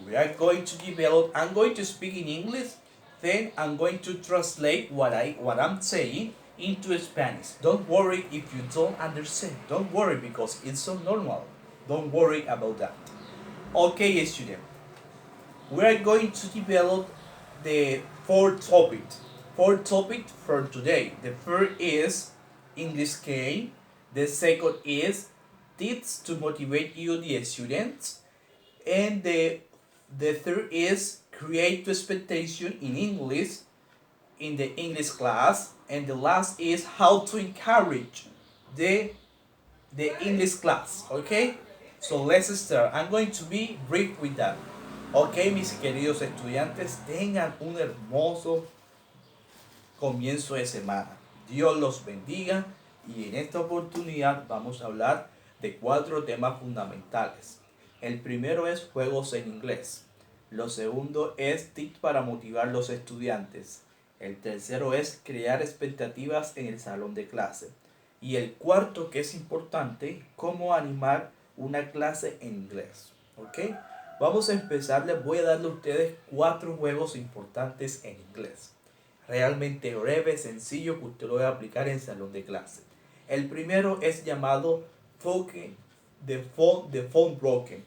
we are going to develop. I'm going to speak in English, then I'm going to translate what I'm saying into Spanish. Don't worry if you don't understand. Don't worry because it's so normal. Don't worry about that. Okay, student. We are going to develop the fourth topic. Fourth topic for today. The first is English game. The second is tips to motivate you, the students. And the third is create expectation in English in the English class. And the last is how to encourage the the English class. Okay? So let's start. I'm going to be brief with that. Ok, mis queridos estudiantes, tengan un hermoso comienzo de semana. Dios los bendiga y en esta oportunidad vamos a hablar de 4 temas fundamentales. El primero es juegos en inglés. Lo segundo es tips para motivar a los estudiantes. El tercero es crear expectativas en el salón de clase. Y el cuarto, que es importante, cómo animar una clase en inglés. ¿Ok? Vamos a empezar, les voy a darle a ustedes 4 juegos importantes en inglés. Realmente breve, sencillo, que usted lo va a aplicar en el salón de clase. El primero es llamado the phone broken.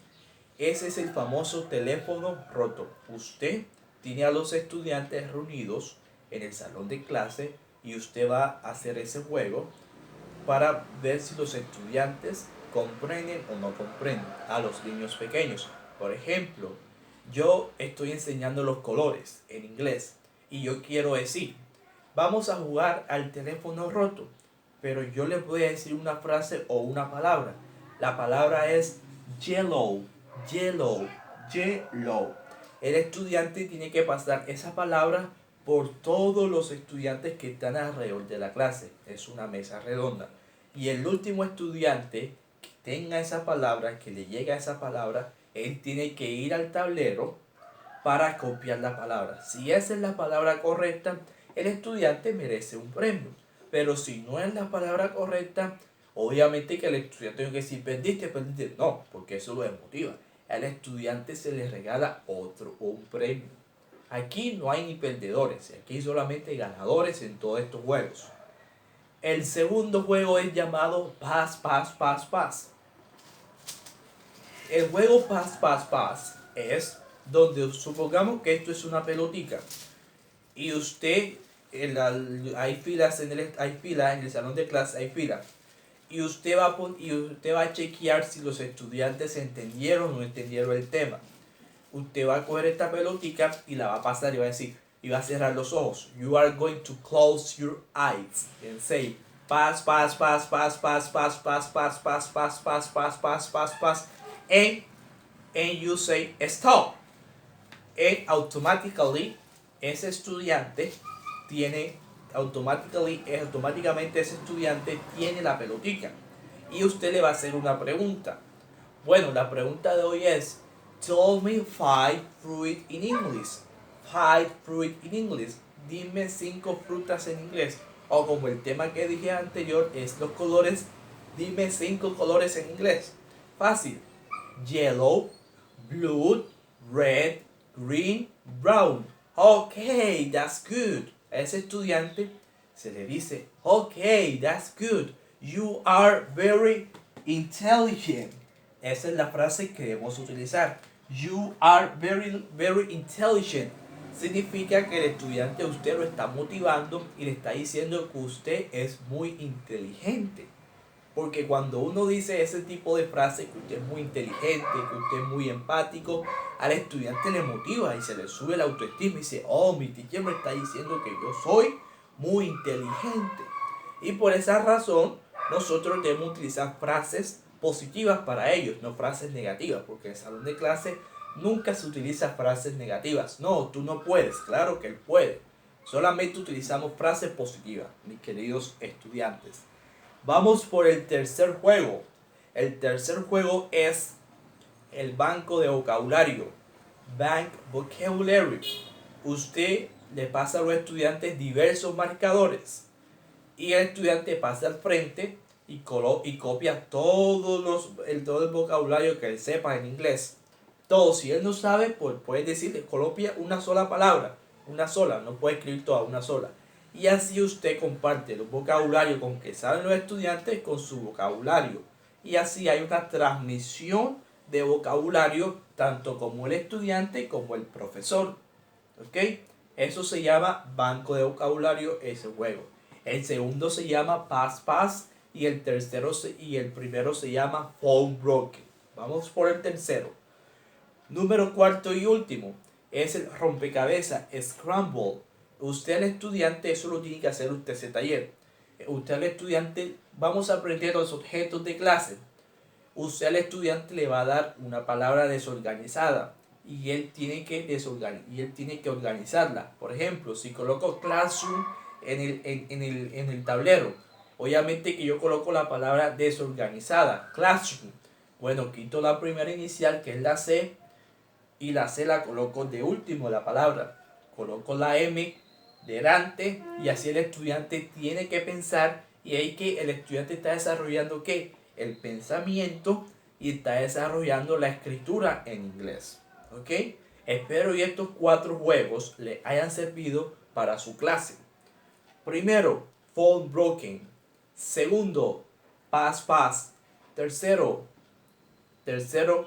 Ese es el famoso teléfono roto. Usted tiene a los estudiantes reunidos en el salón de clase y usted va a hacer ese juego para ver si los estudiantes comprenden o no comprenden a los niños pequeños. Por ejemplo, yo estoy enseñando los colores en inglés y yo quiero decir, vamos a jugar al teléfono roto, pero yo les voy a decir una frase o una palabra. La palabra es yellow, yellow, yellow. El estudiante tiene que pasar esa palabra por todos los estudiantes que están alrededor de la clase. Es una mesa redonda. Y el último estudiante que tenga esa palabra, que le llegue a esa palabra, él tiene que ir al tablero para copiar la palabra. Si esa es la palabra correcta, el estudiante merece un premio. Pero si no es la palabra correcta, obviamente que el estudiante tiene que decir, perdiste, perdiste. No, porque eso lo desmotiva. Al estudiante se le regala un premio. Aquí no hay ni perdedores, aquí hay solamente ganadores en todos estos juegos. El segundo juego es llamado Pass, Pass, Pass, Pass. El juego Pass, Pass, Pass es donde supongamos que esto es una pelotica y usted, hay filas en el salón de clase, hay filas. Y usted va a chequear si los estudiantes entendieron o no entendieron el tema. Usted va a coger esta pelotica y la va a pasar y va a decir, y va a cerrar los ojos. You are going to close your eyes and say pass, pass, pass, pass, pass, pass, pass, pass, pass, pass, pass, pass, pass, pass, pass, and you say stop. And automatically ese estudiante tiene automáticamente ese estudiante tiene la pelotica y usted le va a hacer una pregunta. Bueno, la pregunta de hoy es tell me 5 fruit in English. 5 fruit in English. Dime 5 frutas en inglés. O como el tema que dije anterior es los colores, dime 5 colores en inglés. Fácil. Yellow, blue, red, green, brown. Okay, that's good. A ese estudiante se le dice, okay, that's good. You are very intelligent. Esa es la frase que debemos utilizar. You are very, very intelligent. Significa que el estudiante a usted lo está motivando y le está diciendo que usted es muy inteligente. Porque cuando uno dice ese tipo de frase, que usted es muy inteligente, que usted es muy empático, al estudiante le motiva y se le sube la autoestima y dice, oh, mi teacher me está diciendo que yo soy muy inteligente. Y por esa razón, nosotros debemos utilizar frases positivas para ellos, no frases negativas, porque en el salón de clase nunca se utilizan frases negativas. No, tú no puedes, claro que él puede. Solamente utilizamos frases positivas, mis queridos estudiantes. Vamos por el tercer juego. El tercer juego es el banco de vocabulario. Bank Vocabulary. Usted le pasa a los estudiantes diversos marcadores. Y el estudiante pasa al frente y copia todo el vocabulario que él sepa en inglés. Todo, si él no sabe, pues puedes decirle, coloquia una sola palabra, una sola, no puede escribir toda, una sola. Y así usted comparte el vocabulario con que saben los estudiantes con su vocabulario. Y así hay una transmisión de vocabulario tanto como el estudiante como el profesor. ¿Ok? Eso se llama banco de vocabulario, ese juego. El segundo se llama Pass Pass y el primero se llama Phone Broken. Vamos por el tercero. Número cuarto y último es el rompecabezas Scramble. Usted al estudiante, eso lo tiene que hacer usted ese taller. Usted al estudiante, vamos a aprender los objetos de clase. Usted al estudiante le va a dar una palabra desorganizada y él tiene que organizarla. Por ejemplo, si coloco classroom en el tablero, obviamente que yo coloco la palabra desorganizada, classroom. Bueno, quito la primera inicial que es la C y la C la coloco de último la palabra. Coloco la M delante y así el estudiante tiene que pensar y ahí que el estudiante está desarrollando ¿qué? El pensamiento y está desarrollando la escritura en inglés. ¿Ok? Espero que estos 4 juegos le hayan servido para su clase. Primero, Phone Broken. Segundo, Pass Pass. Tercero,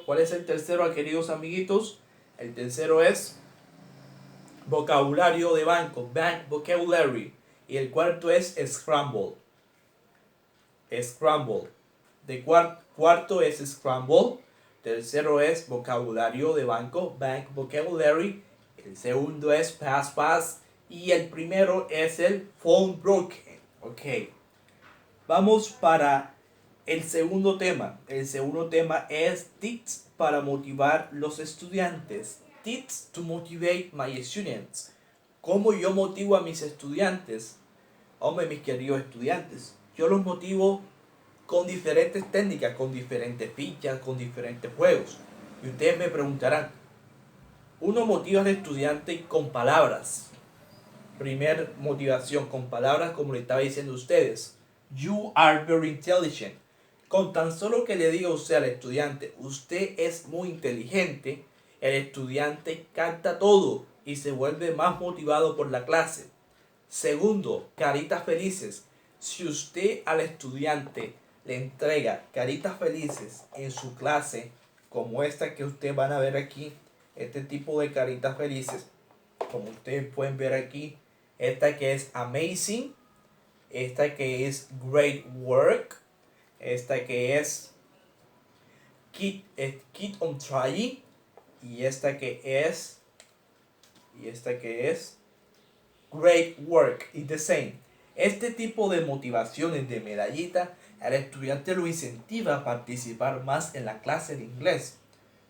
¿cuál es el tercero, queridos amiguitos? El tercero es vocabulario de banco, bank vocabulary. Y el cuarto es scramble. Scramble. Cuarto es scramble. Tercero es vocabulario de banco, bank vocabulary. El segundo es pass pass. Y el primero es el phone broken. Ok. Vamos para el segundo tema. El segundo tema es tips para motivar los estudiantes. Tips to motivate my students. ¿Cómo yo motivo a mis estudiantes? Hombre, mis queridos estudiantes, yo los motivo con diferentes técnicas, con diferentes fichas, con diferentes juegos. Y ustedes me preguntarán, uno motiva al estudiante con palabras. Primer motivación, con palabras como le estaba diciendo a ustedes. You are very intelligent. Con tan solo que le diga usted al estudiante, usted es muy inteligente, el estudiante capta todo y se vuelve más motivado por la clase. Segundo, caritas felices. Si usted al estudiante le entrega caritas felices en su clase, como esta que ustedes van a ver aquí, este tipo de caritas felices, como ustedes pueden ver aquí, esta que es amazing, esta que es great work, esta que es keep on trying, y esta que es great work is the same. Este tipo de motivaciones de medallita al estudiante lo incentiva a participar más en la clase de inglés.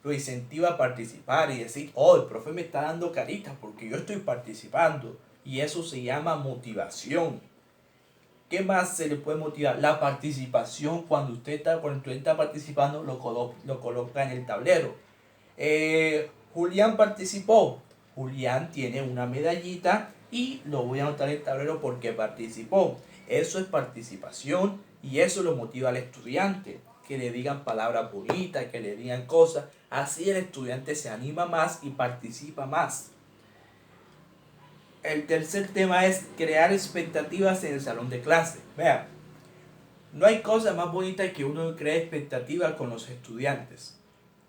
Lo incentiva a participar y decir, oh, el profe me está dando caritas porque yo estoy participando. Y eso se llama motivación. ¿Qué más se le puede motivar? La participación. Cuando usted está participando, lo coloca en el tablero. Julián participó. Julián tiene una medallita y lo voy a anotar en el tablero porque participó. Eso es participación y eso lo motiva al estudiante. Que le digan palabras bonitas, que le digan cosas. Así el estudiante se anima más y participa más. El tercer tema es crear expectativas en el salón de clase. Vean, no hay cosa más bonita que uno cree expectativas con los estudiantes.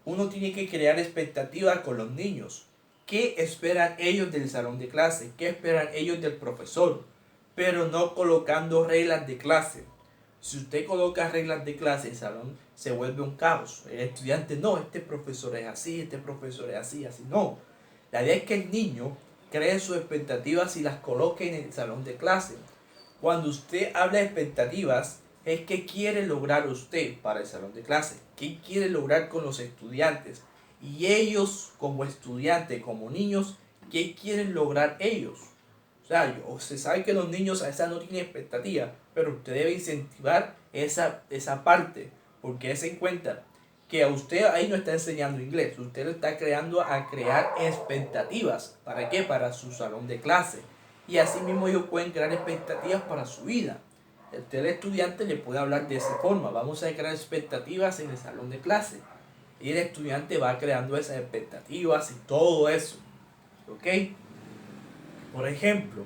Uno tiene que crear expectativas con los niños. ¿Qué esperan ellos del salón de clase? ¿Qué esperan ellos del profesor? Pero no colocando reglas de clase. Si usted coloca reglas de clase, el salón se vuelve un caos. El estudiante, no, este profesor es así, este profesor es así, así. No. La idea es que el niño cree sus expectativas y las coloque en el salón de clase. Cuando usted habla de expectativas, es qué quiere lograr usted para el salón de clase, qué quiere lograr con los estudiantes. Y ellos como estudiantes, como niños, ¿qué quieren lograr ellos? O sea, se sabe que los niños a esa no tienen expectativa, pero usted debe incentivar esa parte, porque se en cuenta que a usted ahí no está enseñando inglés, usted lo está creando a crear expectativas. ¿Para qué? Para su salón de clase. Y así mismo ellos pueden crear expectativas para su vida. Usted al estudiante le puede hablar de esa forma, vamos a crear expectativas en el salón de clase. Y el estudiante va creando esas expectativas y todo eso. ¿Ok? Por ejemplo,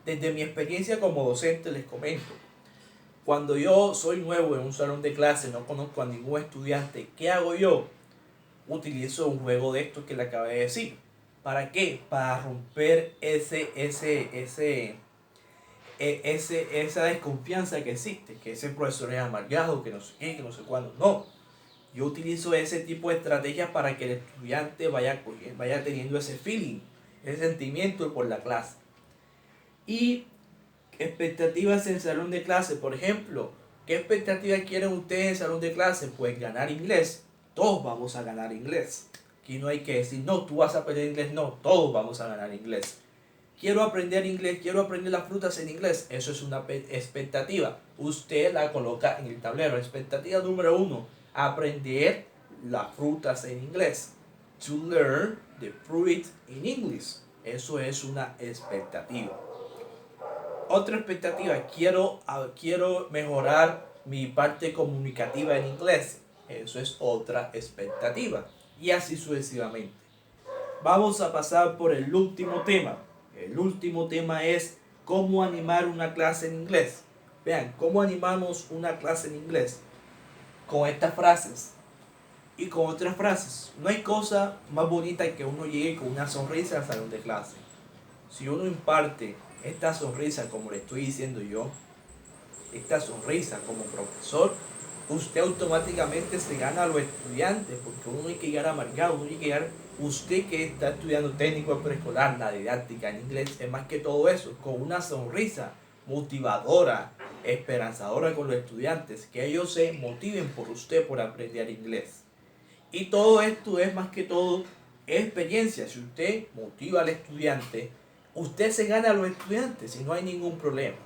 desde mi experiencia como docente les comento. Cuando yo soy nuevo en un salón de clase, no conozco a ningún estudiante, ¿qué hago yo? Utilizo un juego de estos que le acabé de decir. ¿Para qué? Para romper esa desconfianza que existe, que ese profesor es amargado, que no sé qué, que no sé cuándo. No, yo utilizo ese tipo de estrategias para que el estudiante vaya teniendo ese feeling, ese sentimiento por la clase. Y expectativas en salón de clase, por ejemplo, ¿qué expectativas quieren ustedes en salón de clase? Pues ganar inglés. Todos vamos a ganar inglés. Aquí no hay que decir, no, tú vas a aprender inglés, no, todos vamos a ganar inglés. Quiero aprender inglés, quiero aprender las frutas en inglés. Eso es una expectativa. Usted la coloca en el tablero. Expectativa número 1, aprender las frutas en inglés. To learn the fruit in English. Eso es una expectativa. Otra expectativa, quiero mejorar mi parte comunicativa en inglés. Eso es otra expectativa. Y así sucesivamente. Vamos a pasar por el último tema. El último tema es cómo animar una clase en inglés. Vean, cómo animamos una clase en inglés. Con estas frases y con otras frases. No hay cosa más bonita que uno llegue con una sonrisa al salón de clase. Si uno imparte esta sonrisa, como le estoy diciendo yo, esta sonrisa como profesor, usted automáticamente se gana a los estudiantes, porque uno no hay que llegar amargado, uno hay que llegar, usted que está estudiando técnico preescolar, la didáctica en inglés, es más que todo eso, con una sonrisa motivadora, esperanzadora con los estudiantes, que ellos se motiven por usted por aprender inglés. Y todo esto es más que todo experiencia. Si usted motiva al estudiante, usted se gana a los estudiantes y no hay ningún problema.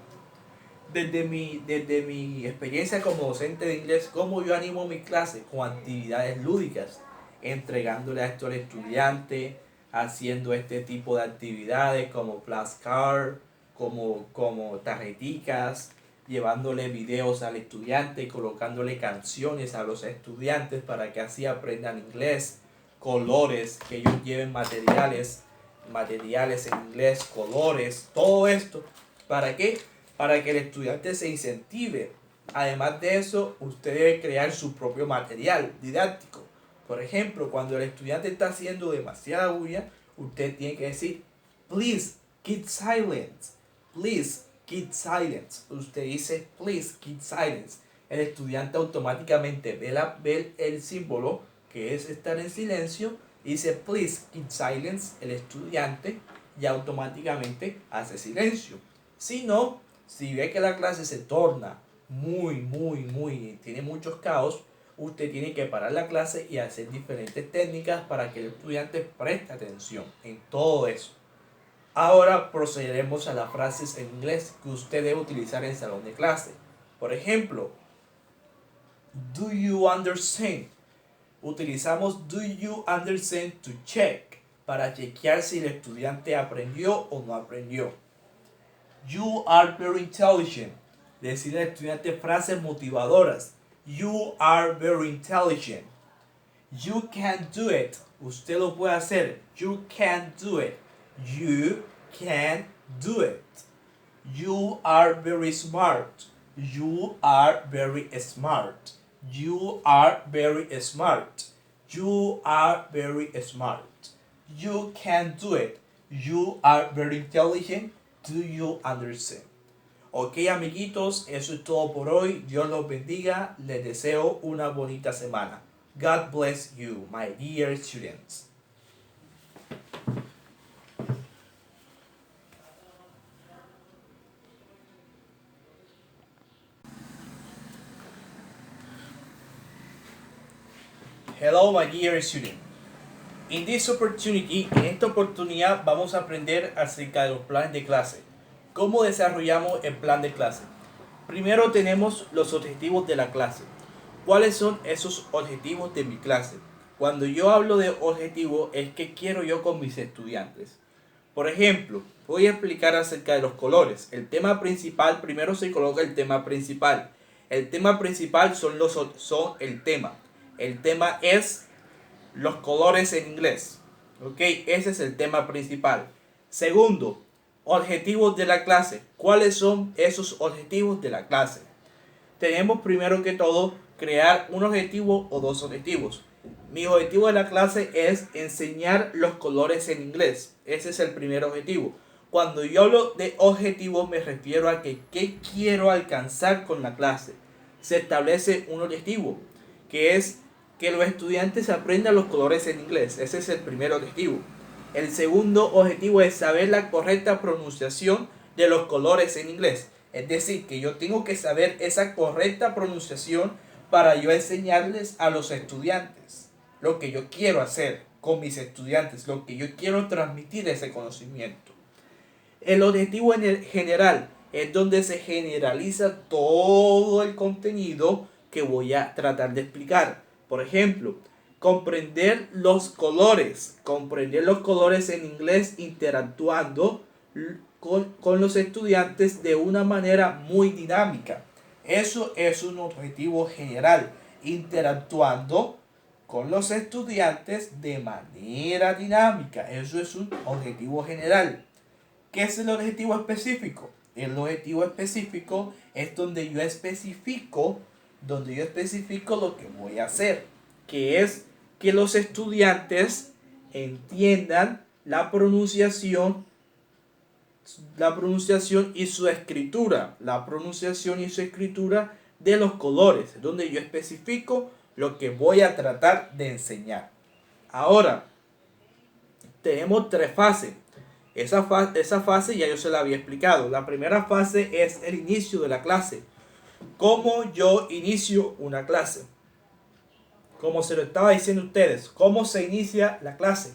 Desde mi experiencia como docente de inglés, ¿cómo yo animo mi clase? Con actividades lúdicas, entregándole a esto al estudiante, haciendo este tipo de actividades como flashcards, como tarjeticas, llevándole videos al estudiante, colocándole canciones a los estudiantes para que así aprendan inglés, colores, que ellos lleven materiales en inglés, colores, todo esto. ¿Para qué? Para que el estudiante se incentive. Además de eso, usted debe crear su propio material didáctico. Por ejemplo, cuando el estudiante está haciendo demasiada bulla, usted tiene que decir, please keep silence. Please keep silence. Usted dice, please keep silence. El estudiante automáticamente ve el símbolo que es estar en silencio. Dice, please keep silence. El estudiante ya automáticamente hace silencio. Si no, si ve que la clase se torna tiene muchos caos, usted tiene que parar la clase y hacer diferentes técnicas para que el estudiante preste atención en todo eso. Ahora procederemos a las frases en inglés que usted debe utilizar en el salón de clase. Por ejemplo, do you understand? Utilizamos do you understand to check, para chequear si el estudiante aprendió o no aprendió. You are very intelligent. Decirle al estudiante frases motivadoras. You are very intelligent. You can do it. Usted lo puede hacer. You can do it. You can do it. You are very smart. You are very smart. You are very smart. You are very smart. You can do it. You are very intelligent. Do you understand? Ok, amiguitos, eso es todo por hoy. Dios los bendiga. Les deseo una bonita semana. God bless you, my dear students. Hello, my dear student. In this opportunity, en esta oportunidad vamos a aprender acerca de los planes de clase. ¿Cómo desarrollamos el plan de clase? Primero tenemos los objetivos de la clase. ¿Cuáles son esos objetivos de mi clase? Cuando yo hablo de objetivos, es que quiero yo con mis estudiantes. Por ejemplo, voy a explicar acerca de los colores. El tema principal, primero se coloca el tema principal. El tema principal son el tema. El tema es los colores en inglés. Ok, ese es el tema principal. Segundo, objetivos de la clase. ¿Cuáles son esos objetivos de la clase? Tenemos primero que todo crear un objetivo o dos objetivos. Mi objetivo de la clase es enseñar los colores en inglés. Ese es el primer objetivo. Cuando yo hablo de objetivo me refiero a que qué quiero alcanzar con la clase. Se establece un objetivo que es que los estudiantes aprendan los colores en inglés. Ese es el primer objetivo. El segundo objetivo es saber la correcta pronunciación de los colores en inglés. Es decir, que yo tengo que saber esa correcta pronunciación para yo enseñarles a los estudiantes lo que yo quiero hacer con mis estudiantes, lo que yo quiero transmitir ese conocimiento. El objetivo en el general es donde se generaliza todo el contenido que voy a tratar de explicar. Por ejemplo, comprender los colores en inglés interactuando con los estudiantes de una manera muy dinámica. Eso es un objetivo general, interactuando con los estudiantes de manera dinámica. Eso es un objetivo general. ¿Qué es el objetivo específico? El objetivo específico es donde yo especifico lo que voy a hacer, que es que los estudiantes entiendan la pronunciación y su escritura, de los colores, donde yo especifico lo que voy a tratar de enseñar. Ahora, tenemos tres fases. Esa fase ya yo se la había explicado. La primera fase es el inicio de la clase. ¿Cómo yo inicio una clase? Como se lo estaba diciendo a ustedes, ¿cómo se inicia la clase?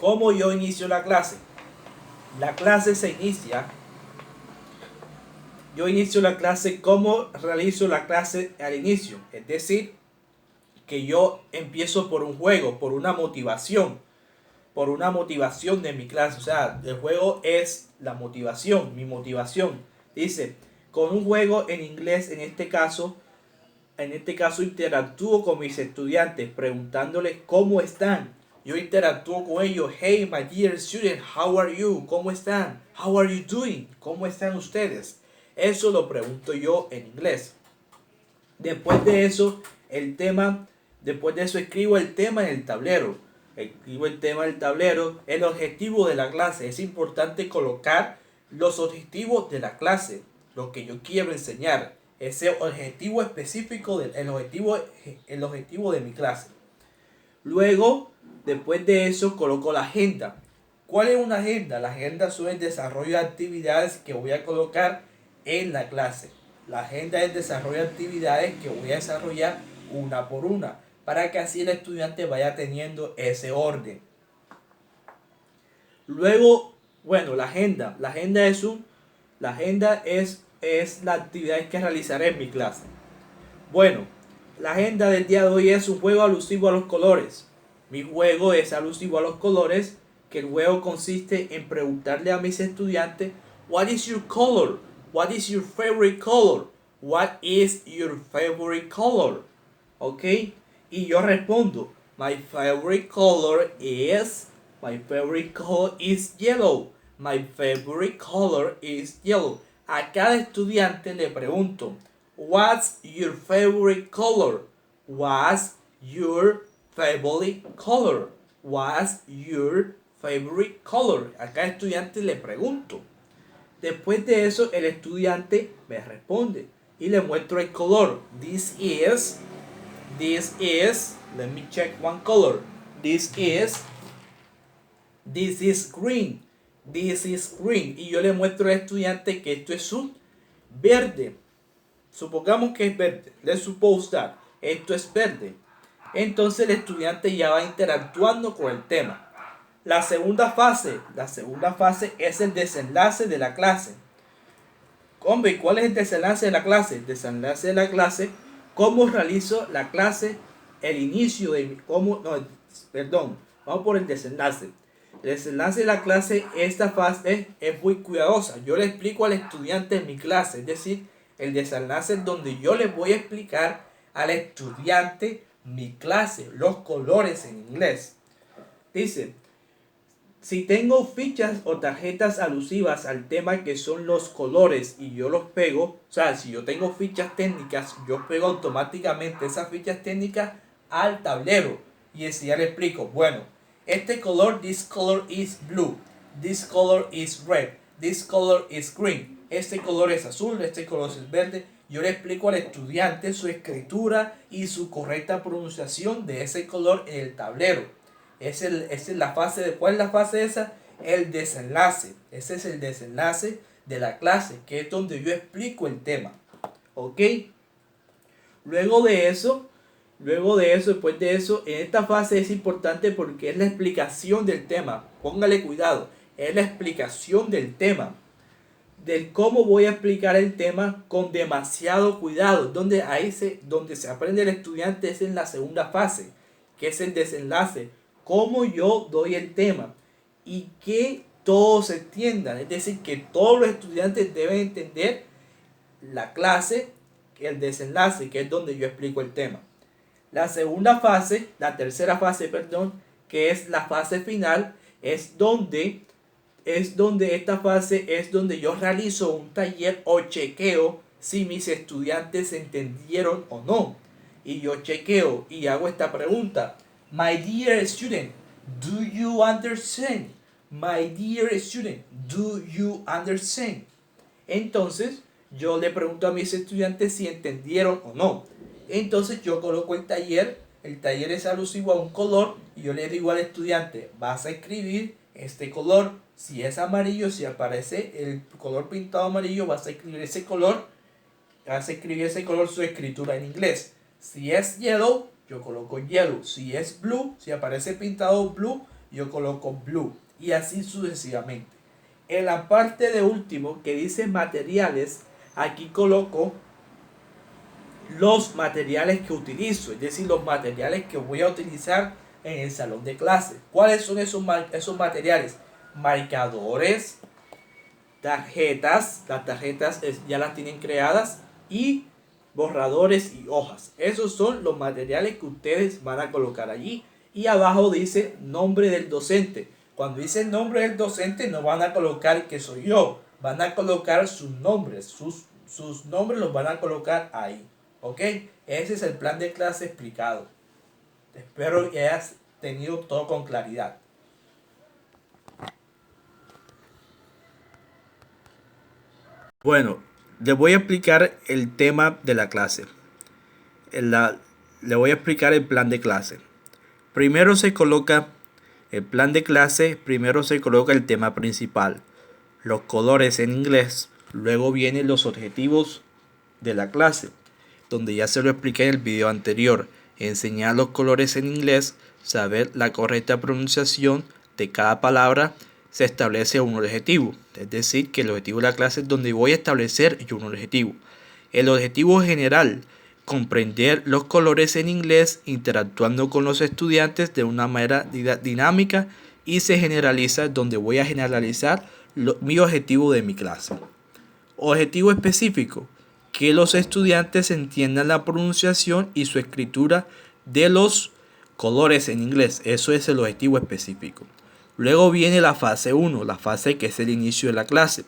¿Cómo yo inicio la clase? La clase se inicia. Yo inicio la clase, ¿cómo realizo la clase al inicio? Es decir, que yo empiezo por un juego, por una motivación de mi clase. O sea, el juego es la motivación, mi motivación. Dice, con un juego en inglés, en este caso interactúo con mis estudiantes preguntándoles cómo están. Yo interactúo con ellos. Hey, my dear student, how are you? ¿Cómo están? How are you doing? ¿Cómo están ustedes? Eso lo pregunto yo en inglés. Después de eso escribo el tema en el tablero. El objetivo de la clase. Es importante colocar los objetivos de la clase, lo que yo quiero enseñar, ese objetivo específico, el objetivo de mi clase. Luego, después de eso, coloco la agenda. ¿Cuál es una agenda? La agenda son el desarrollo de actividades que voy a colocar en la clase. La agenda es el desarrollo de actividades que voy a desarrollar una por una, para que así el estudiante vaya teniendo ese orden. Luego, bueno, la agenda es la actividad que realizaré en mi clase. Bueno, la agenda del día de hoy es un juego alusivo a los colores. Mi juego es alusivo a los colores, que el juego consiste en preguntarle a mis estudiantes, what is your color? What is your favorite color? What is your favorite color? ¿Ok? Y yo respondo, my favorite color is yellow. My favorite color is yellow. A cada estudiante le pregunto, what's your favorite color? What's your favorite color? What's your favorite color? A cada estudiante le pregunto. Después de eso, el estudiante me responde y le muestro el color. This is, let me check one color. This is green. This is green. Y yo le muestro al estudiante que esto es un verde. Supongamos que es verde. Let's suppose that. Esto es verde. Entonces el estudiante ya va interactuando con el tema. La segunda fase es el desenlace de la clase. Hombre, ¿cuál es el desenlace de la clase? El desenlace de la clase, ¿cómo realizo la clase? El inicio de vamos por el desenlace. El desenlace de la clase, esta fase es muy cuidadosa. Yo le explico al estudiante en mi clase, es decir, El desenlace es donde yo les voy a explicar al estudiante mi clase, los colores en inglés. Dice, si tengo fichas o tarjetas alusivas al tema que son los colores y yo los pego, o sea, si yo tengo fichas técnicas, yo pego automáticamente esas fichas técnicas al tablero. Y así ya le explico, bueno, este color, this color is blue, this color is red, this color is green, este color es azul, este color es verde. Yo le explico al estudiante su escritura y su correcta pronunciación de ese color en el tablero. Esa es la fase de, ¿cuál es la fase esa? El desenlace. Ese es el desenlace de la clase, que es donde yo explico el tema. ¿Ok? Luego de eso, después de eso, en esta fase es importante porque es la explicación del tema. Póngale cuidado, es la explicación del tema. Del cómo voy a explicar el tema con demasiado cuidado. Donde se aprende el estudiante es en la segunda fase, que es el desenlace. Cómo yo doy el tema y que todos entiendan. Es decir, que todos los estudiantes deben entender la clase, el desenlace, que es donde yo explico el tema. La tercera fase, que es la fase final, es donde esta fase es donde yo realizo un taller o chequeo si mis estudiantes entendieron o no. Y yo chequeo y hago esta pregunta. My dear student, do you understand? My dear student, do you understand? Entonces, yo le pregunto a mis estudiantes si entendieron o no. Entonces, yo coloco el taller es alusivo a un color y yo le digo al estudiante, vas a escribir este color. Si es amarillo, si aparece el color pintado amarillo, vas a escribir ese color. Su escritura en inglés. Si es yellow, yo coloco yellow. Si es blue, si aparece pintado blue, yo coloco blue. Y así sucesivamente. En la parte de último que dice materiales, aquí coloco los materiales que utilizo. Es decir, los materiales que voy a utilizar en el salón de clase. ¿Cuáles son esos materiales? Marcadores, tarjetas. Las tarjetas ya las tienen creadas. Y borradores y hojas. Esos son los materiales que ustedes van a colocar allí. Y abajo dice nombre del docente. Cuando dice nombre del docente no van a colocar que soy yo. Van a colocar sus nombres. Sus nombres los van a colocar ahí. ¿Ok? Ese es el plan de clase explicado. Espero que hayas tenido todo con claridad. Bueno, les voy a explicar el tema de la clase. Le voy a explicar el plan de clase. Primero se coloca el plan de clase, primero se coloca el tema principal, los colores en inglés. Luego vienen los objetivos de la clase, donde ya se lo expliqué en el video anterior. Enseñar los colores en inglés, saber la correcta pronunciación de cada palabra. Se establece un objetivo, es decir, que el objetivo de la clase es donde voy a establecer yo un objetivo. El objetivo general, comprender los colores en inglés, interactuando con los estudiantes de una manera dinámica, y se generaliza donde voy a generalizar mi objetivo de mi clase. Objetivo específico, que los estudiantes entiendan la pronunciación y su escritura de los colores en inglés. Eso es el objetivo específico. Luego viene la fase 1, la fase que es el inicio de la clase,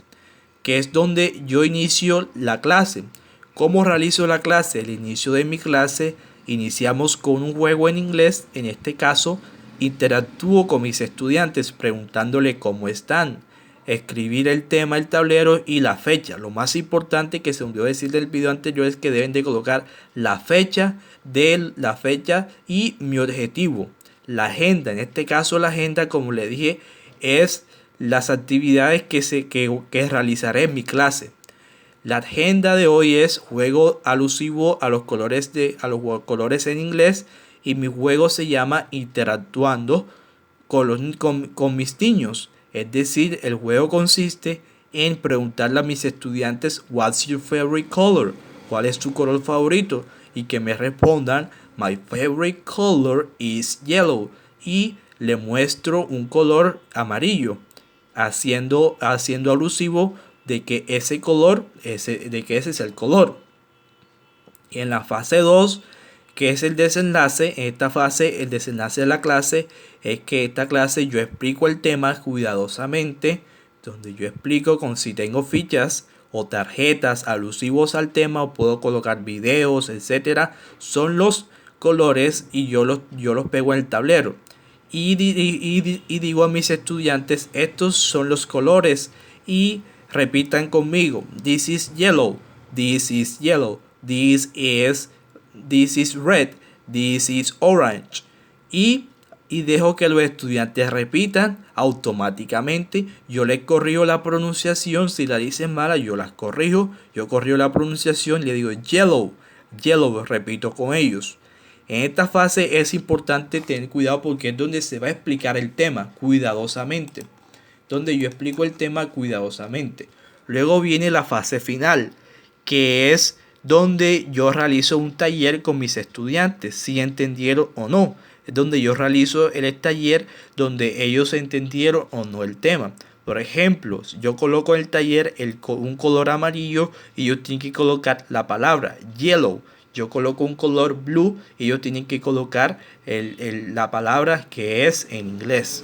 que es donde yo inicio la clase. ¿Cómo realizo la clase? El inicio de mi clase, iniciamos con un juego en inglés. En este caso, interactúo con mis estudiantes preguntándole cómo están. Escribir el tema, el tablero y la fecha. Lo más importante que se me olvidó decir del video anterior es que deben de colocar la fecha y mi objetivo. La agenda, en este caso la agenda, como le dije, es las actividades que realizaré en mi clase. La agenda de hoy es juego alusivo a los colores en inglés, y mi juego se llama interactuando con mis niños. Es decir, el juego consiste en preguntarle a mis estudiantes what's your favorite color, cuál es tu color favorito, y que me respondan my favorite color is yellow, y le muestro un color amarillo, haciendo alusivo de que ese color, de que ese es el color. Y en la fase 2, que es el desenlace, en esta fase el desenlace de la clase es que esta clase yo explico el tema cuidadosamente, donde yo explico con si tengo fichas o tarjetas alusivos al tema o puedo colocar videos, etcétera, son los colores y yo los pego en el tablero. Y digo a mis estudiantes, estos son los colores y repitan conmigo, this is yellow, this is yellow, this is red, this is orange. Y dejo que los estudiantes repitan automáticamente. Yo les corrijo la pronunciación. Si la dicen mala, yo las corrijo. Yo corrijo la pronunciación y le digo yellow, yellow, repito con ellos. En esta fase es importante tener cuidado porque es donde se va a explicar el tema cuidadosamente. Donde yo explico el tema cuidadosamente. Luego viene la fase final, que es donde yo realizo un taller con mis estudiantes, si entendieron o no. Es donde yo realizo el taller donde ellos entendieron o no el tema. Por ejemplo, yo coloco en el taller un color amarillo y ellos tienen que colocar la palabra yellow. Yo coloco un color blue y ellos tienen que colocar la palabra que es en inglés.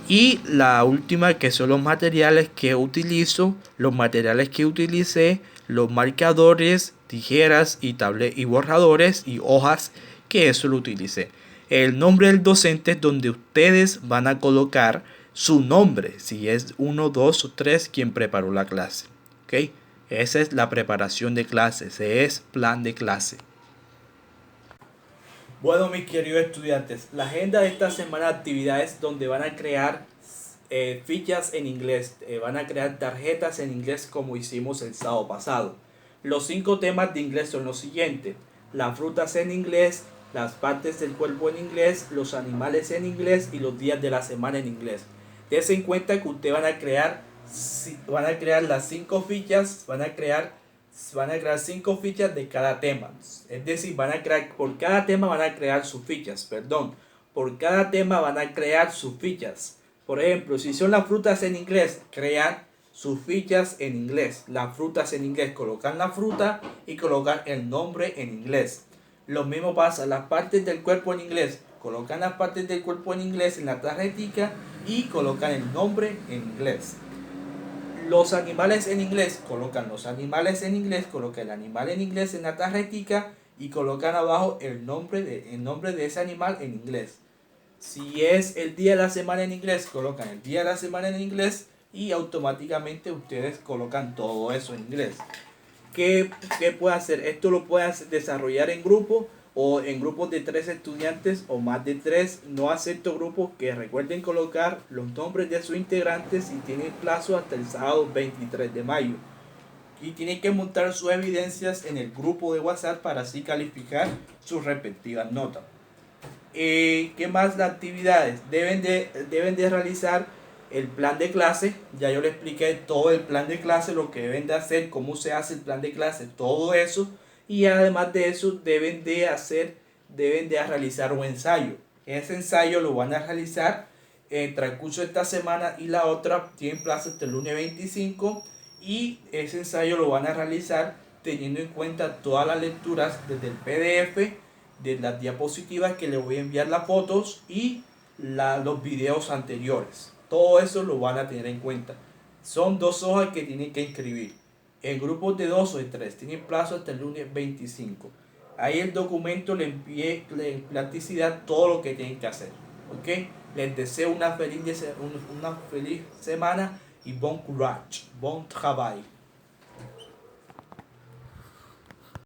Y la última, que son los materiales que utilizo, los materiales que utilicé, los marcadores, tijeras y borradores y hojas, que eso lo utilicé. El nombre del docente es donde ustedes van a colocar su nombre, si es 1, 2 o 3 quien preparó la clase. ¿Ok? Esa es la preparación de clase, ese es plan de clase. Bueno, mis queridos estudiantes, la agenda de esta semana de actividades donde van a crear fichas en inglés, van a crear tarjetas en inglés como hicimos el sábado pasado. Los 5 temas de inglés son los siguientes: las frutas en inglés, las partes del cuerpo en inglés, los animales en inglés y los días de la semana en inglés. Tengan en cuenta que ustedes van a crear las 5 fichas, van a crear 5 fichas de cada tema. Es decir, por cada tema van a crear sus fichas, Por cada tema van a crear sus fichas. Por ejemplo, si son las frutas en inglés, crean sus fichas en inglés. Las frutas en inglés, colocan la fruta y colocan el nombre en inglés. Lo mismo pasa, las partes del cuerpo en inglés, colocan las partes del cuerpo en inglés en la tarjetica y colocan el nombre en inglés. Los animales en inglés, colocan los animales en inglés, colocan el animal en inglés en la tarjetica y colocan abajo el nombre de ese animal en inglés. Si es el día de la semana en inglés, colocan el día de la semana en inglés y automáticamente ustedes colocan todo eso en inglés. ¿Qué puede hacer? Esto lo pueden desarrollar en grupo o en grupos de 3 estudiantes o más de 3. No acepto grupos. Que recuerden colocar los nombres de sus integrantes y tienen plazo hasta el sábado 23 de mayo. Y tienen que montar sus evidencias en el grupo de WhatsApp para así calificar sus respectivas notas. ¿Qué más? Las actividades deben de realizar el plan de clase. Ya yo les expliqué todo el plan de clase, lo que deben de hacer, cómo se hace el plan de clase, todo eso. Y además de eso deben de realizar un ensayo. Ese ensayo lo van a realizar en el transcurso de esta semana y la otra. Tienen plazo hasta el lunes 25 y ese ensayo lo van a realizar teniendo en cuenta todas las lecturas desde el PDF, de las diapositivas que les voy a enviar las fotos y los videos anteriores. Todo eso lo van a tener en cuenta. Son 2 hojas que tienen que inscribir. En grupos de 2 o de 3. Tienen plazo hasta el lunes 25. Ahí el documento le envié en plasticidad todo lo que tienen que hacer. ¿Ok? Les deseo una feliz semana y bon courage. Bon travail.